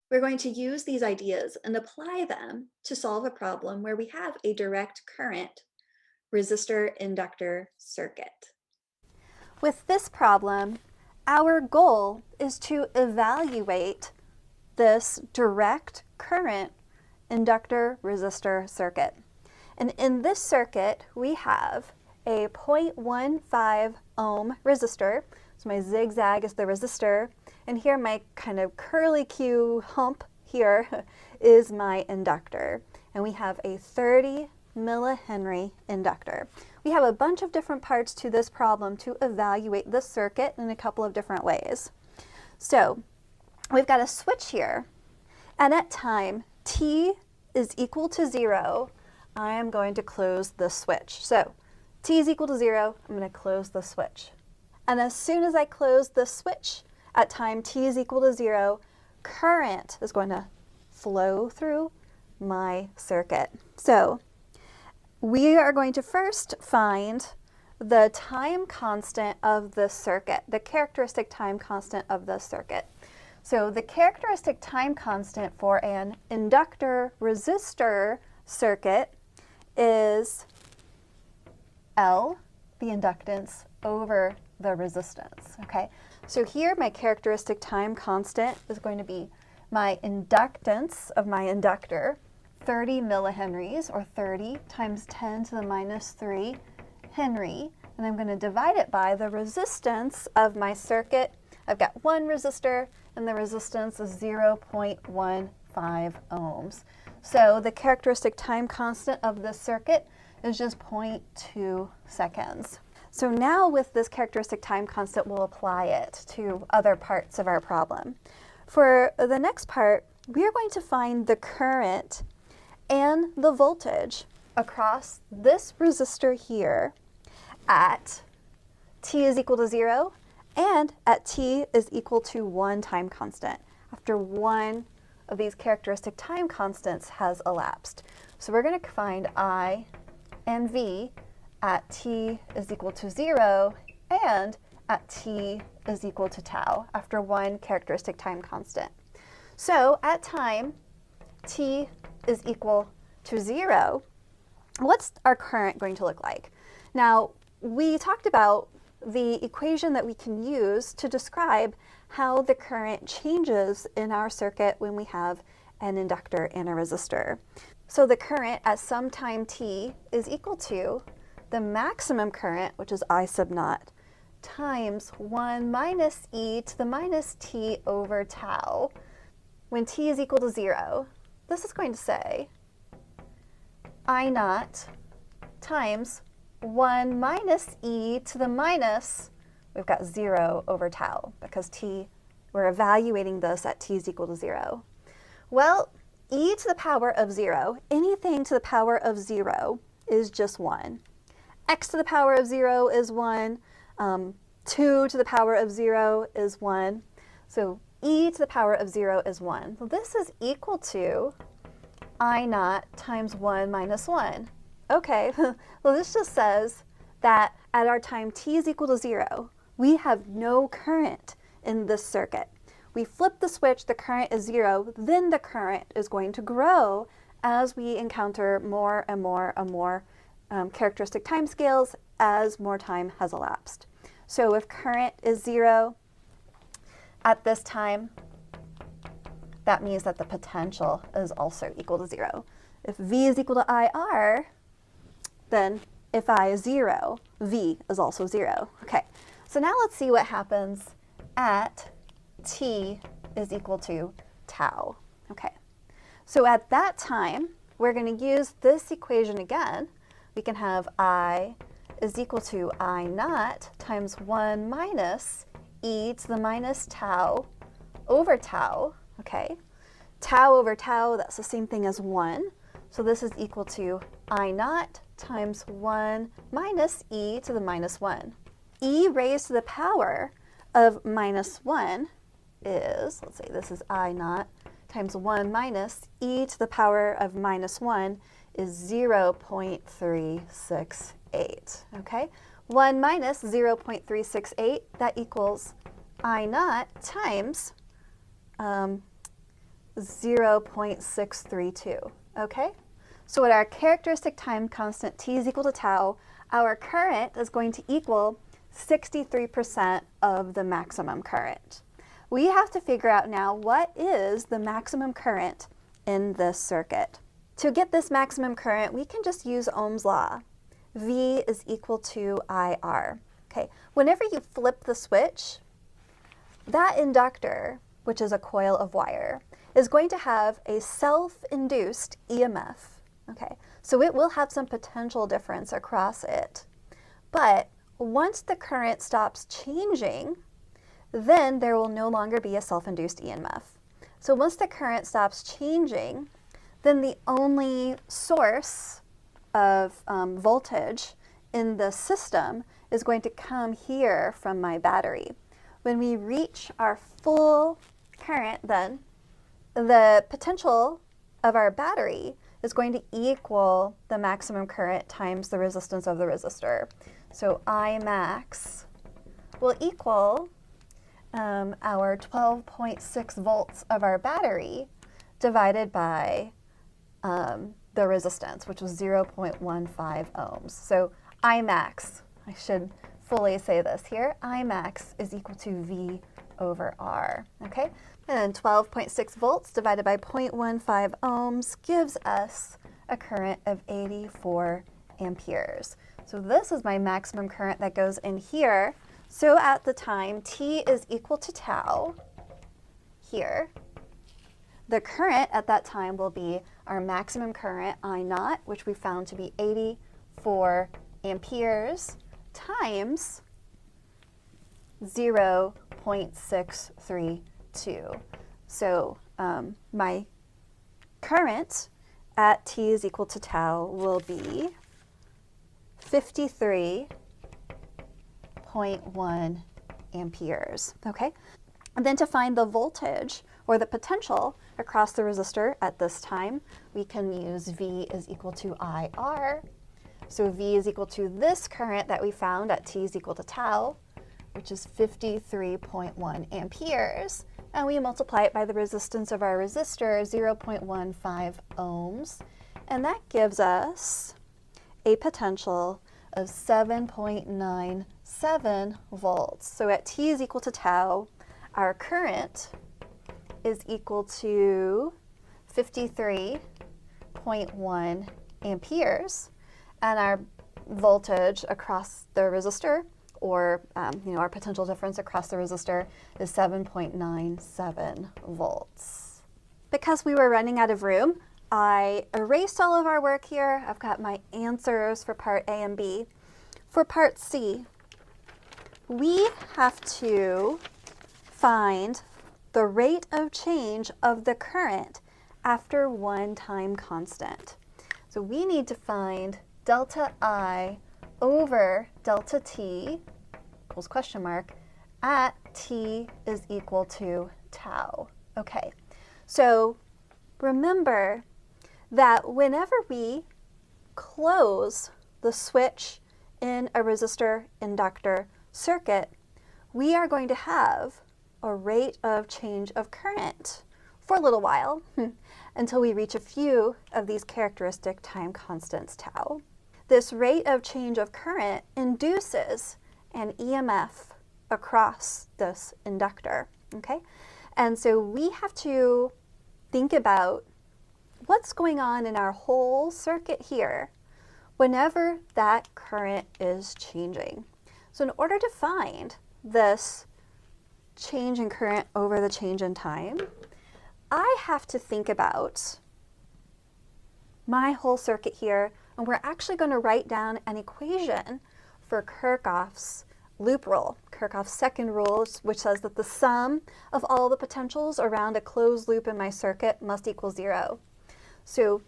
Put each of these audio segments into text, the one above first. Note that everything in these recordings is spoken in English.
We're going to use these ideas and apply them to solve a problem where we have a direct current resistor inductor circuit. With this problem, our goal is to evaluate this direct current inductor resistor circuit. And in this circuit, we have a 0.15 ohm resistor. So my zigzag is the resistor. And here my kind of curly Q hump here is my inductor. And we have a 30 millihenry inductor. We have a bunch of different parts to this problem to evaluate this circuit in a couple of different ways. So we've got a switch here, and at time t is equal to 0, I am going to close the switch. So t is equal to 0, I'm going to close the switch. And as soon as I close the switch at time t is equal to 0, current is going to flow through my circuit. So we are going to first find the time constant of the circuit, the characteristic time constant of the circuit. So the characteristic time constant for an inductor resistor circuit is L, the inductance, over the resistance. Okay, so here my characteristic time constant is going to be my inductance of my inductor, 30 millihenries, or 30 times 10 to the minus 3 Henry, and I'm going to divide it by the resistance of my circuit. I've got one resistor, and the resistance is 0.15 ohms. So the characteristic time constant of this circuit is just 0.2 seconds. So now with this characteristic time constant, we'll apply it to other parts of our problem. For the next part, we are going to find the current and the voltage across this resistor here at t is equal to 0 and at t is equal to 1 time constant after one of these characteristic time constants has elapsed. So we're going to find I and V at t is equal to 0 and at t is equal to tau after one characteristic time constant. So at time t is equal to 0, what's our current going to look like? Now, we talked about the equation that we can use to describe how the current changes in our circuit when we have an inductor and a resistor. So the current at some time t is equal to the maximum current, which is I sub naught, times 1 minus e to the minus t over tau. When t is equal to 0, this is going to say I naught times 1 minus e to the minus, we've got 0 over tau, because we're evaluating this at t is equal to 0. Well, e to the power of 0, anything to the power of 0 is just 1. X to the power of 0 is 1. 2 to the power of 0 is 1. So e to the power of 0 is 1. So this is equal to I naught times 1 minus 1. Okay, well this just says that at our time t is equal to 0, we have no current in this circuit. We flip the switch, the current is 0, then the current is going to grow as we encounter more and more and more characteristic timescales as more time has elapsed. So if current is 0 at this time, that means that the potential is also equal to 0. If V is equal to IR, then if I is 0, V is also 0. Okay, so now let's see what happens at t is equal to tau. Okay, so at that time, we're going to use this equation again. We can have I is equal to I naught times 1 minus e to the minus tau over tau. Okay, tau over tau, that's the same thing as 1. So this is equal to I naught times 1 minus e to the minus 1. E raised to the power of minus 1 is, let's say this is I naught times 1 minus e to the power of minus 1 is 0.368. Okay, 1 minus 0.368, that equals I naught times 0.632, okay? So at our characteristic time constant t is equal to tau, our current is going to equal 63% of the maximum current. We have to figure out now what is the maximum current in this circuit. To get this maximum current, we can just use Ohm's law. V is equal to IR. Okay, whenever you flip the switch, that inductor, which is a coil of wire, is going to have a self-induced EMF. Okay, so it will have some potential difference across it. But once the current stops changing, then there will no longer be a self-induced EMF. So once the current stops changing, then the only source of voltage in the system is going to come here from my battery. When we reach our full current, then the potential of our battery is going to equal the maximum current times the resistance of the resistor. So I max will equal our 12.6 volts of our battery divided by the resistance, which was 0.15 ohms. So I max, I should fully say this here, I max is equal to V over R, okay? And 12.6 volts divided by 0.15 ohms gives us a current of 84 amperes. So this is my maximum current that goes in here. So at the time t is equal to tau here, the current at that time will be our maximum current, I naught, which we found to be 84 amperes, times 0.632. So my current at t is equal to tau will be 53.1 amperes, okay? And then to find the voltage or the potential across the resistor at this time, we can use V is equal to IR. So V is equal to this current that we found at t is equal to tau, which is 53.1 amperes. And we multiply it by the resistance of our resistor, 0.15 ohms. And that gives us a potential of 7.97 volts. So at t is equal to tau, our current is equal to 53.1 amperes, and our voltage across the resistor, or our potential difference across the resistor, is 7.97 volts. Because we were running out of room, I erased all of our work here. I've got my answers for part A and B. For part C, we have to find the rate of change of the current after one time constant. So we need to find delta I over delta t equals question mark at t is equal to tau. Okay, so remember that whenever we close the switch in a resistor inductor circuit, we are going to have a rate of change of current for a little while until we reach a few of these characteristic time constants tau. This rate of change of current induces an EMF across this inductor, okay? And so we have to think about what's going on in our whole circuit here whenever that current is changing. So in order to find this change in current over the change in time, I have to think about my whole circuit here, and we're actually going to write down an equation for Kirchhoff's loop rule, Kirchhoff's second rule, which says that the sum of all the potentials around a closed loop in my circuit must equal 0. So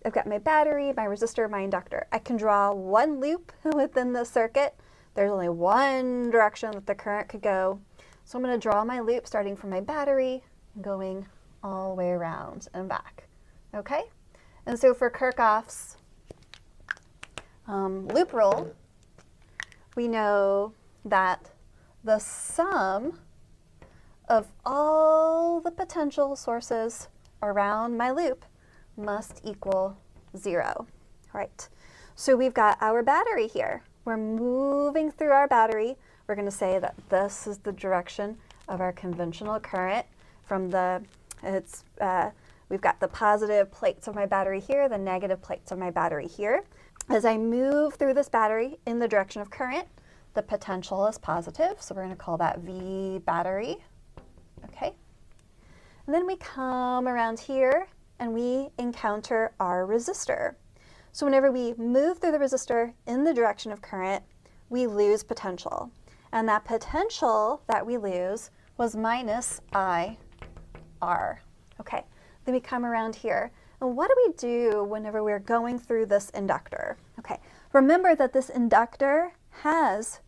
I've got my battery, my resistor, my inductor. I can draw one loop within the circuit. There's only one direction that the current could go. So I'm going to draw my loop starting from my battery and going all the way around and back. Okay? And so for Kirchhoff's loop rule, we know that the sum of all the potential sources around my loop must equal 0. All right, so we've got our battery here. We're moving through our battery. We're going to say that this is the direction of our conventional current from we've got the positive plates of my battery here, the negative plates of my battery here. As I move through this battery in the direction of current, the potential is positive, so we're going to call that V battery. Okay. And then we come around here and we encounter our resistor. So whenever we move through the resistor in the direction of current, we lose potential. And that potential that we lose was minus IR. Okay, then we come around here. And what do we do whenever we're going through this inductor? Okay, remember that this inductor has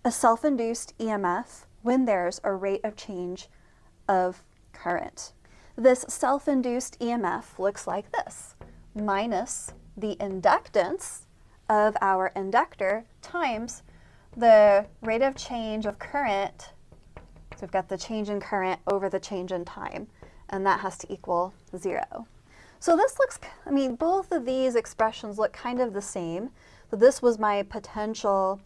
a self-induced EMF when there's a rate of change of current. This self-induced EMF looks like this, minus the inductance of our inductor times the rate of change of current. So we've got the change in current over the change in time, and that has to equal 0. So this looks, I mean, both of these expressions look kind of the same. So this was my potential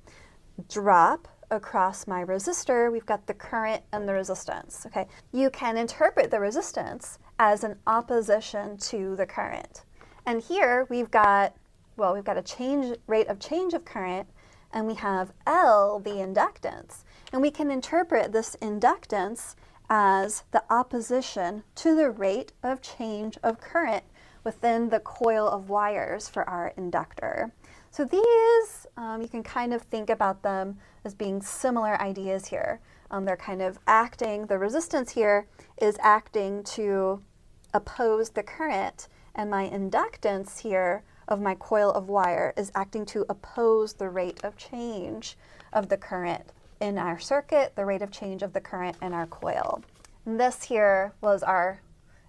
drop across my resistor. We've got the current and the resistance. Okay, you can interpret the resistance as an opposition to the current. And here we've got, well, we've got a rate of change of current, and we have L, the inductance. And we can interpret this inductance as the opposition to the rate of change of current within the coil of wires for our inductor. So these, you can kind of think about them as being similar ideas here. They're kind of acting, the resistance here is acting to oppose the current, and my inductance here of my coil of wire is acting to oppose the rate of change of the current in our circuit, the rate of change of the current in our coil. And this here was our,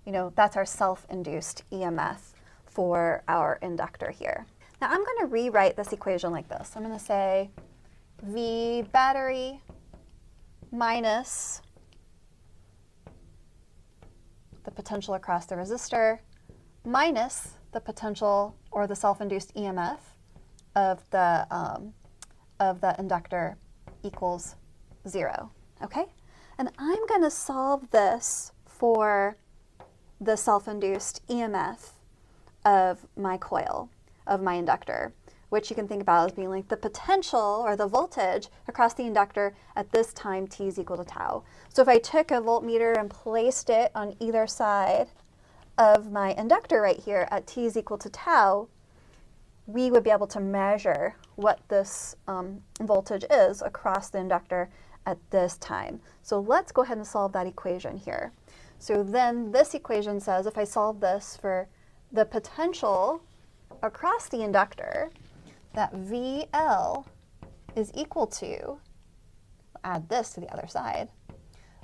that's our self-induced EMF for our inductor here. Now I'm going to rewrite this equation like this. I'm going to say V battery minus the potential across the resistor minus the potential or the self-induced EMF of the inductor equals 0. Okay? And I'm going to solve this for the self-induced EMF of my coil, of my inductor, which you can think about as being like the potential or the voltage across the inductor at this time t is equal to tau. So if I took a voltmeter and placed it on either side of my inductor right here at t is equal to tau, we would be able to measure what this voltage is across the inductor at this time. So let's go ahead and solve that equation here. So then this equation says if I solve this for the potential across the inductor, that VL is equal to, add this to the other side,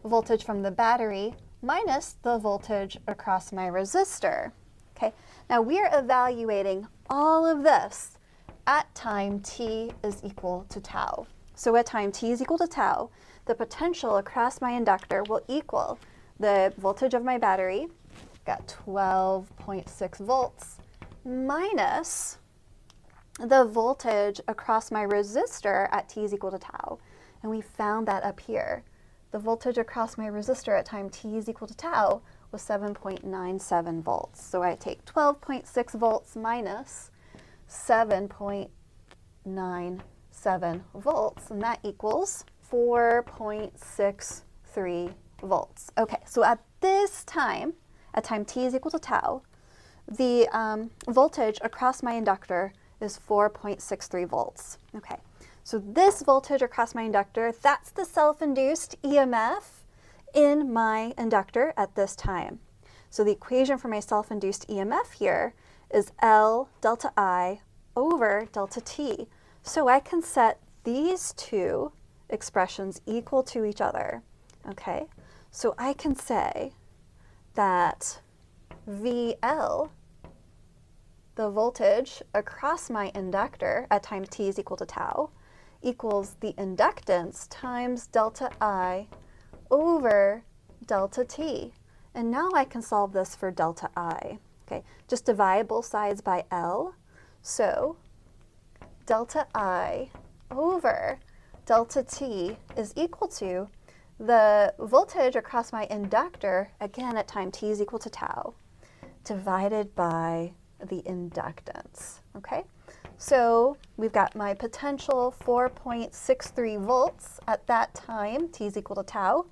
voltage from the battery minus the voltage across my resistor. Okay, now we're evaluating all of this at time t is equal to tau. So at time t is equal to tau, the potential across my inductor will equal the voltage of my battery, got 12.6 volts, minus the voltage across my resistor at t is equal to tau. And we found that up here. The voltage across my resistor at time t is equal to tau was 7.97 volts. So I take 12.6 volts minus 7.97 volts, and that equals 4.63 volts. Okay, so at this time, at time t is equal to tau, the voltage across my inductor is 4.63 volts. Okay, so this voltage across my inductor, that's the self-induced EMF in my inductor at this time. So the equation for my self-induced EMF here is L delta I over delta T. So I can set these two expressions equal to each other. Okay, so I can say that VL, the voltage across my inductor at time t is equal to tau, equals the inductance times delta I over delta t. And now I can solve this for delta I. Okay, just divide both sides by L. So delta I over delta T is equal to the voltage across my inductor, again at time t is equal to tau, divided by the inductance. Okay, so we've got my potential 4.63 volts at that time, t is equal to tau,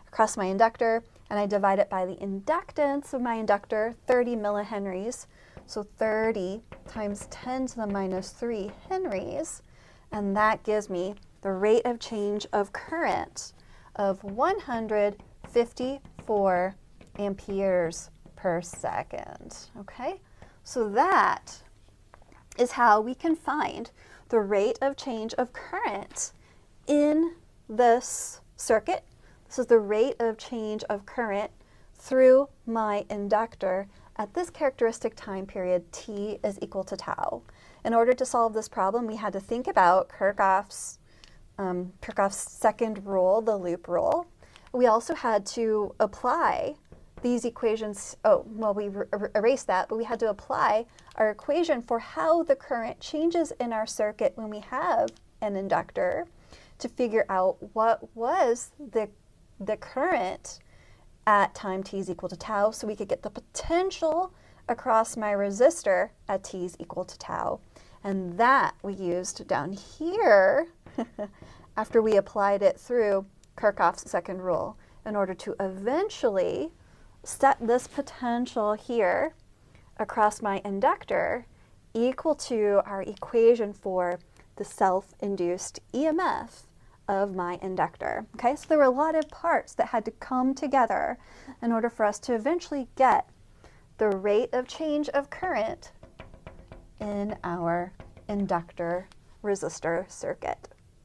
across my inductor, and I divide it by the inductance of my inductor, 30 millihenries. So 30 times 10 to the minus 3 henries, and that gives me the rate of change of current of 154 amperes per second. Okay, so that is how we can find the rate of change of current in this circuit. This is the rate of change of current through my inductor at this characteristic time period, t is equal to tau. In order to solve this problem, we had to think about Kirchhoff's second rule, the loop rule. We also had to apply these equations. Oh, well, we erased that, but we had to apply our equation for how the current changes in our circuit when we have an inductor to figure out what was the current at time t is equal to tau, so we could get the potential across my resistor at t is equal to tau. And that we used down here after we applied it through Kirchhoff's second rule in order to eventually set this potential here across my inductor equal to our equation for the self-induced EMF of my inductor. Okay, so there were a lot of parts that had to come together in order for us to eventually get the rate of change of current in our inductor resistor circuit.